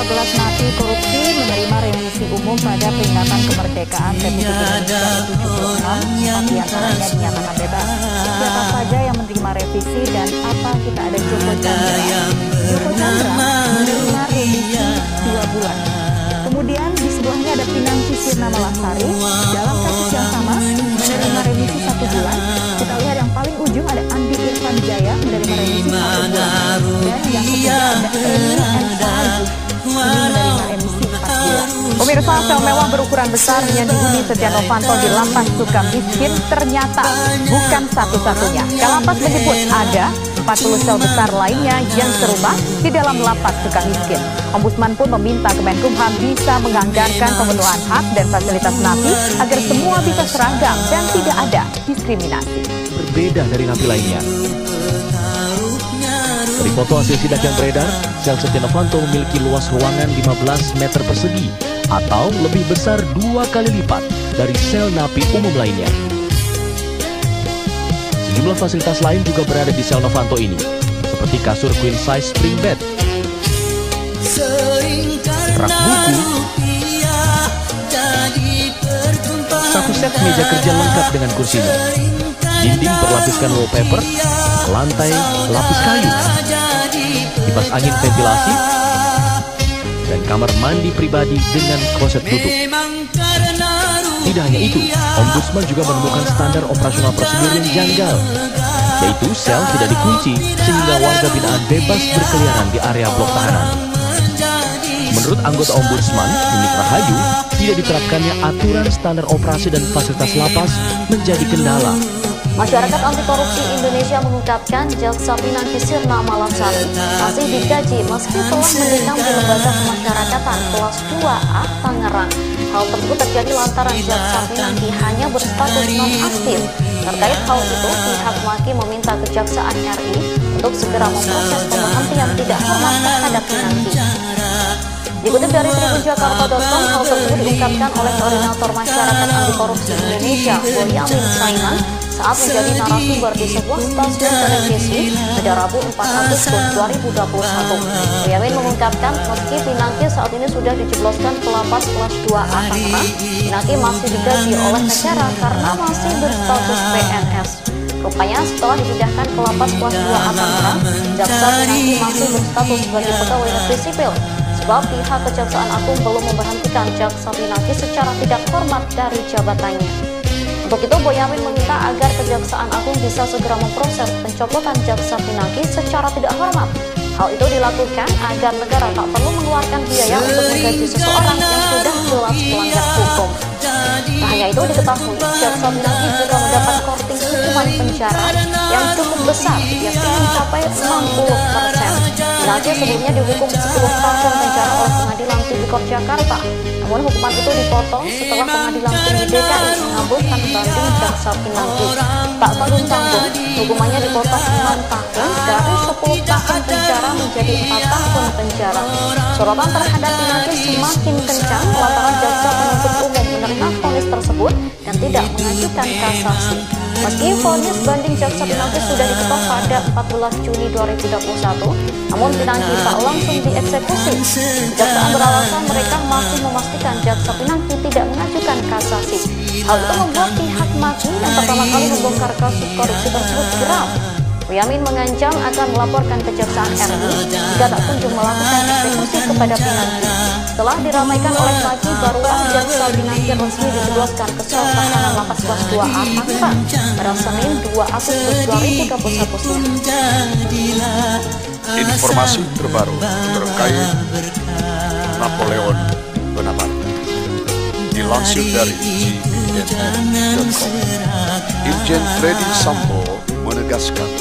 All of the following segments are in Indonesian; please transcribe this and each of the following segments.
14 napi korupsi menerima remisi umum pada peringatan kemerdekaan Republik Indonesia ke-76. 4 diantaranya dinyatakan bebas. Siapa saja yang menerima revisi dan apa kita ada Joko Chandra? Joko Chandra menerima remisi 2 bulan. Kemudian di sebelahnya ada Pinangki Sirna Malasari dalam kasus yang sama menerima remisi 1 bulan. Kita lihat yang paling ujung ada Andi Irfan Jaya menerima remisi 1 bulan. Dan yang ketiga ada Eni Ensahaji menerima remisi 4 bulan. Pemirsa, sel mewah berukuran besar yang dihuni Setia Novanto di Lapas Sukamiskin ternyata bukan satu-satunya. Kalapas menyebut ada 40 sel besar lainnya yang serupa di dalam Lapas Sukamiskin. Ombudsman pun meminta Kemenkumham bisa menganggarkan pemenuhan hak dan fasilitas napi agar semua bisa seragam dan tidak ada diskriminasi. Berbeda dari napi lainnya. Dari foto hasil sidak yang beredar, sel Setia Novanto memiliki luas ruangan 15 meter persegi atau lebih besar 2 kali lipat dari sel napi umum lainnya. Sejumlah fasilitas lain juga berada di sel Novanto ini, seperti kasur queen size spring bed, rak buku, satu set meja kerja lengkap dengan kursinya, dinding berlapiskan wallpaper, lantai lapis kayu, kipas angin ventilasi, dan kamar mandi pribadi dengan kloset tutup. Tidak hanya itu, Ombudsman juga menemukan standar operasional prosedur yang janggal, yaitu sel tidak dikunci sehingga warga binaan bebas berkeliaran di area blok tahanan. Menurut anggota Ombudsman, Ninik Rahayu, tidak diterapkannya aturan standar operasi dan fasilitas lapas menjadi kendala. Masyarakat Anti Korupsi Indonesia mengungkapkan Jaksa Pinangki Sirna Malasari masih digaji meski telah mendekam di Lembaga Pemasyarakatan kelas 2A Tangerang. Hal tersebut terjadi lantaran Jaksa Pinangki hanya berstatus non-aktif. Terkait hal itu, pihak Maki meminta Kejaksaan RI untuk segera memproses pemberhentian tidak hormat terhadap Pinangki. Dikutip dari tribunjakarta.com, hal tersebut diungkapkan oleh Koordinator Masyarakat Anti Korupsi Indonesia, Boyamin Saiman, saat menjadi narasumber di sebuah stasiun televisi pada Rabu 4 Agustus 2021. Boyamin mengungkapkan meski Pinangki saat ini sudah dijebloskan ke lapas kelas 2A Tangerang, Pinangki masih digaji oleh negara karena masih berstatus PNS. Rupanya setelah dipindahkan ke lapas kelas 2A Tangerang, Jaksa Pinangki masih berstatus sebagai pegawai negeri sipil. Sebab pihak Kejaksaan Agung belum memberhentikan Jaksa Pinangki secara tidak hormat dari jabatannya. Untuk itu, Boyamin meminta agar Kejaksaan Agung bisa segera memproses pencoplotan Jaksa Pinangki secara tidak hormat. Hal itu dilakukan agar negara tak perlu mengeluarkan biaya untuk menggaji seseorang yang sudah jelas melanggar hukum. Tak hanya itu, diketahui Jaksa Pinangki juga mendapat korting hukuman penjara yang cukup besar, yakni mencapai 60%. Pinangki sebelumnya dihukum 10 tahun penjara oleh Pengadilan Tipikor Jakarta. Namun hukuman itu dipotong setelah Pengadilan Tinggi DKI mengabulkan banding Jaksa Pinangki. Tak tanggung-tanggung, hukumannya dipotong 6 tahun dari 10 tahun penjara menjadi 4 tahun penjara. Sorotan terhadap Pinangki semakin kencang lantaran jaksa penuntut umum menerima vonis tersebut dan tidak mengajukan kasasi. Meski vonis banding Jaksa Pinangki sudah diketok pada 14 Juni 2021, namun Pinangki tak langsung dieksekusi. Kejaksaan beralasan mereka masih memastikan Jaksa Pinangki tidak mengajukan kasasi. Hal itu membuat pihak Maki yang pertama kali membongkar kasus korupsi tersebut geram. Boyamin mengancam akan melaporkan Kejaksaan RI jika tak kunjung melakukan eksekusi kepada Pinangki. Setelah diramaikan oleh Maki, barulah Jaksa Pinangki resmi dijebloskan ke sel tahanan lapas kelas 2A Tangerang pada Senin 2 Agustus 2021 siang. Informasi terbaru terkait Napoleon Bonaparte dilansir dari CNN.com. Irjen Freddy Sambo menegaskan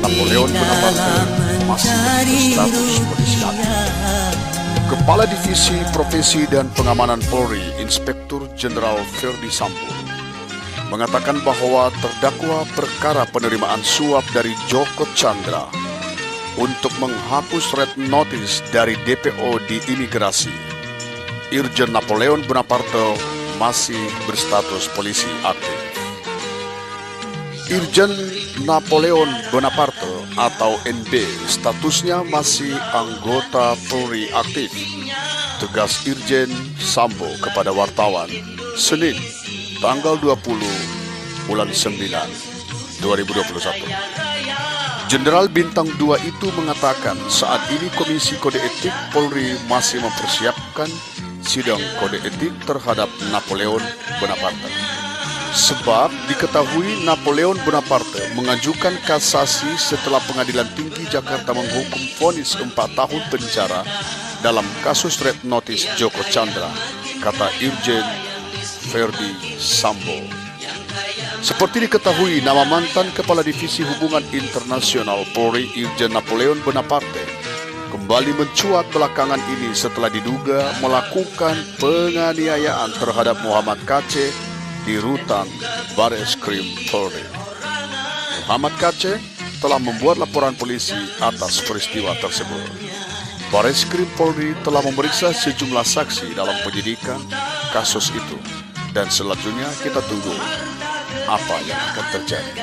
Napoleon Bonaparte masih berstatus polisi aktif. Kepala Divisi Profesi dan Pengamanan Polri, Inspektur Jenderal Ferdy Sambo, mengatakan bahwa terdakwa perkara penerimaan suap dari Joko Chandra untuk menghapus red notice dari DPO di imigrasi, Irjen Napoleon Bonaparte masih berstatus polisi aktif. Irjen Napoleon Bonaparte atau NB statusnya masih anggota Polri aktif. Tegas Irjen Sambo kepada wartawan Senin tanggal 20 bulan 9 2021. Jenderal Bintang 2 itu mengatakan saat ini Komisi Kode Etik Polri masih mempersiapkan sidang kode etik terhadap Napoleon Bonaparte. Sebab diketahui Napoleon Bonaparte mengajukan kasasi setelah Pengadilan Tinggi Jakarta menghukum vonis 4 tahun penjara dalam kasus Red Notice Joko Chandra, kata Irjen Verdi Sambo. Seperti diketahui, nama mantan Kepala Divisi Hubungan Internasional Polri Irjen Napoleon Bonaparte kembali mencuat belakangan ini setelah diduga melakukan penganiayaan terhadap Muhammad KC di rutan Bareskrim Polri. Muhammad KC telah membuat laporan polisi atas peristiwa tersebut. Bareskrim Polri telah memeriksa sejumlah saksi dalam penyidikan kasus itu, dan selanjutnya kita tunggu apa yang akan terjadi.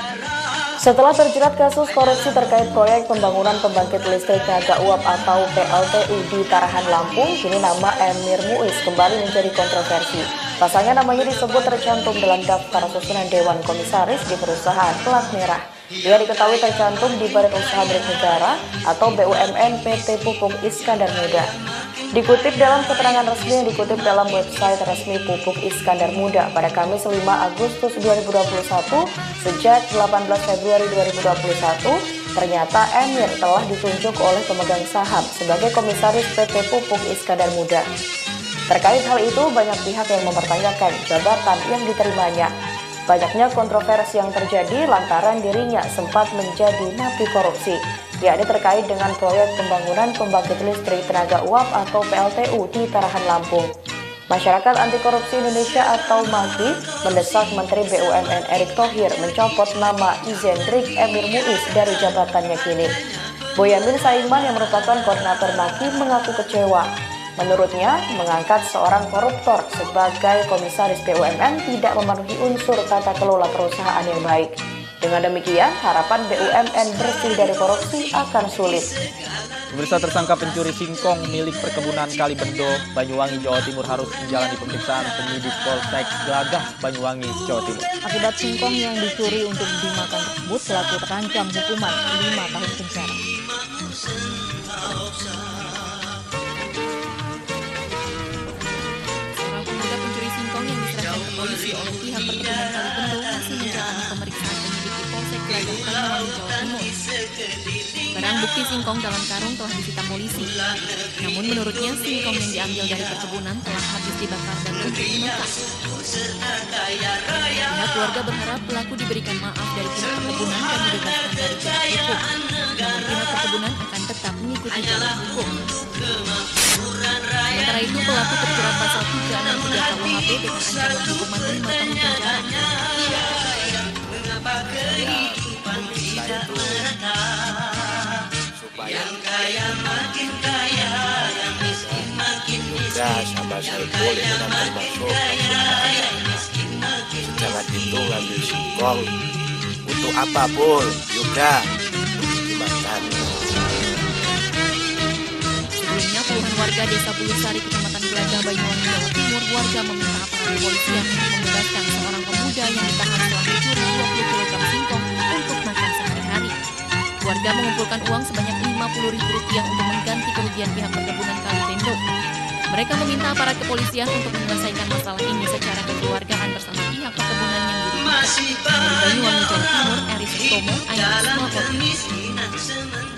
Setelah terjerat kasus korupsi terkait proyek pembangunan pembangkit listrik tenaga uap atau PLTU di Tarahan Lampung, kini nama Emir Muiz kembali menjadi kontroversi. Pasalnya namanya disebut tercantum dalam daftar susunan Dewan Komisaris di perusahaan pelat merah. Dia diketahui tercantum di Badan Usaha Milik Negara atau BUMN PT Pupuk Iskandar Muda. Dikutip dalam keterangan resmi yang dikutip dalam website resmi Pupuk Iskandar Muda pada Kamis 5 Agustus 2021, sejak 18 Februari 2021, ternyata Emir telah ditunjuk oleh pemegang saham sebagai komisaris PT Pupuk Iskandar Muda. Terkait hal itu, banyak pihak yang mempertanyakan jabatan yang diterimanya. Banyaknya kontroversi yang terjadi lantaran dirinya sempat menjadi napi korupsi, yakni terkait dengan proyek pembangunan pembangkit listrik tenaga uap atau PLTU di Tarahan Lampung. Masyarakat Anti Korupsi Indonesia atau MAGI mendesak Menteri BUMN Erick Thohir mencopot nama Izendrik Emir Muiz dari jabatannya kini. Boyamin Saiman yang merupakan koordinator MAGI mengaku kecewa. Menurutnya, mengangkat seorang koruptor sebagai komisaris BUMN tidak memenuhi unsur tata kelola perusahaan yang baik. Dengan demikian, harapan BUMN bersih dari korupsi akan sulit. Pemirsa, tersangka pencuri singkong milik perkebunan Kalibendo, Banyuwangi, Jawa Timur harus menjalani pemeriksaan penyidik Polsek Glagah, Banyuwangi, Jawa Timur. Akibat singkong yang dicuri untuk dimakan tersebut, pelaku terancam hukuman 5 tahun penjara. Seorang pemuda pencuri singkong yang diserahkan ke polisi oleh pihak perkebunan Kalibendo masih menjalani pemeriksaan penyidik di Polsek Glagah, Banyuwangi, Jawa Timur. Barang bukti singkong dalam karung telah disita polisi. Namun menurutnya singkong yang diambil dari perkebunan telah habis dibakar dan untuk dimakan. Pihak keluarga berharap pelaku diberikan maaf dari pihak perkebunan dan dibebaskan dari jerat hukum. Namun pihak perkebunan akan tetap mengikuti jalur hukum. Sementara itu pelaku terjerat pasal 363 KUHP dengan ancaman hukuman 5 tahun penjara. Yang kaya makin kaya, yang miskin makin miskin. Sahabat Saiful itu kan termasuk jangan itu ngambil singkong untuk apapun juga dimakan. Sebelumnya puluhan warga desa Bulusari, Kecamatan Glagah, Banyuwangi, Jawa Timur, warga meminta aparat kepolisian untuk membebaskan seorang pemuda yang ditahan setelah mencuri 20 kg singkong untuk makan sehari-hari. Warga mengumpulkan uang sebanyak Rp50.000 untuk mengganti kerugian pihak perkebunan Kalibendo. Mereka meminta aparat kepolisian untuk menyelesaikan masalah ini secara kekeluargaan bersama pihak perkebunan yang dirugikan. Dari Banyuwangi, Jawa Timur, Eri Sutomo, Ainus Mapot.